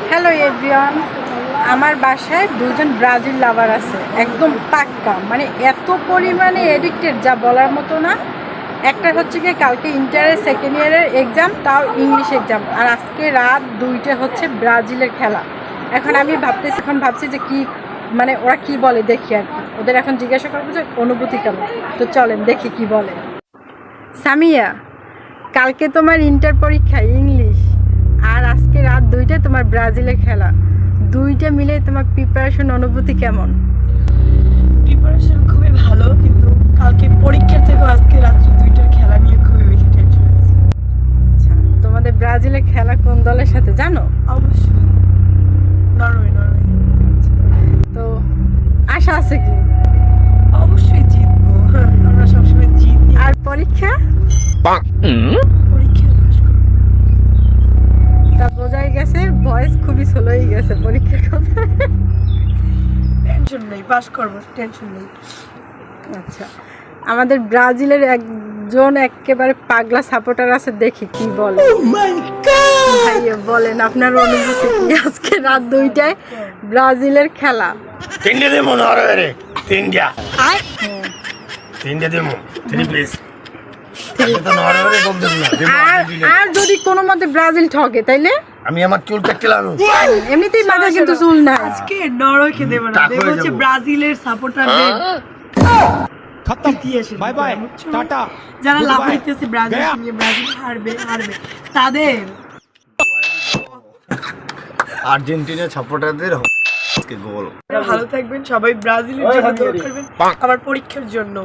Hello everyone, আমার বাসায় দুজন ব্রাজিল লাভার আছে, একদম পাক্কা, মানে এত পরিমাণে এডিক্টেড যা বলার মতো না। একটা হচ্ছে কি কালকে ইন্টারের সেকেন্ড ইয়ারের এক্সাম, তাও ইংলিশ এক্সাম, আর আজকে রাত 2টা হচ্ছে ব্রাজিলের খেলা। এখন আমি ভাবছি যে কি মানে ওরা কি বলে দেখি আর কি, ওদের এখন জিজ্ঞাসা করবো যে অনুভূতি কেমন। তো চলেন দেখি কি বলে। সামিয়া, কালকে তোমার ইন্টার পরীক্ষা ইংলিশ, আর আজকে রাত 2টায় তোমার ব্রাজিলের খেলা, দুইটা মিলে তোমার প্রিপারেশন অনুভূতি কেমন? প্রিপারেশন খুবই ভালো, কিন্তু কালকে পরীক্ষার থেকে আজকে রাত্রি 2টার খেলা নিয়ে খুবই বেশি টেনশন আছে। আচ্ছা, তোমাদের ব্রাজিলের খেলা কোন দলের সাথে জানো? অবশ্যই নরওয়ে। তো আশা আছে কি? অবশ্যই জিতবো, আমরা সবসময় জিতি। আর পরীক্ষা? পরীক্ষা পাস করবো। তা বোঝাই গেছে ভয়েস খুবই স্লো হয়ে গেছে পরীক্ষার কথা। টেনশন নেই, পাস করবো, টেনশন নেই। আচ্ছা, আমাদের ব্রাজিলের একজন একেবারে পাগলা সাপোর্টার আছে, দেখি কি বলে। ভাইয়া বলেন আপনার অনুভূতি কি আজকে রাত 2টায় ব্রাজিলের খেলা? তিনটে দেবো না রে, তিনটে দেবো, প্লিজ। আর যদি কোনো মতে ব্রাজিল ঠকে তাইলে? আমি আমার চুল কাটছিলাম। এমনিতেই মাথা কিন্তু চুল না। আজকে নরওয়েকে দেবো না, দেবো হচ্ছে ব্রাজিলের সাপোর্টারদের। खत्म बाय बाय टाटा। যারা লাভ হইতেছে ব্রাজিল নিয়ে, ব্রাজিল হারবে তাদের। আর্জেন্টিনার সাপোর্টারদের গোল। ভালো থাকবেন সবাই, ব্রাজিলের জন্য দোয়া করবেন, আমার পরীক্ষার জন্য।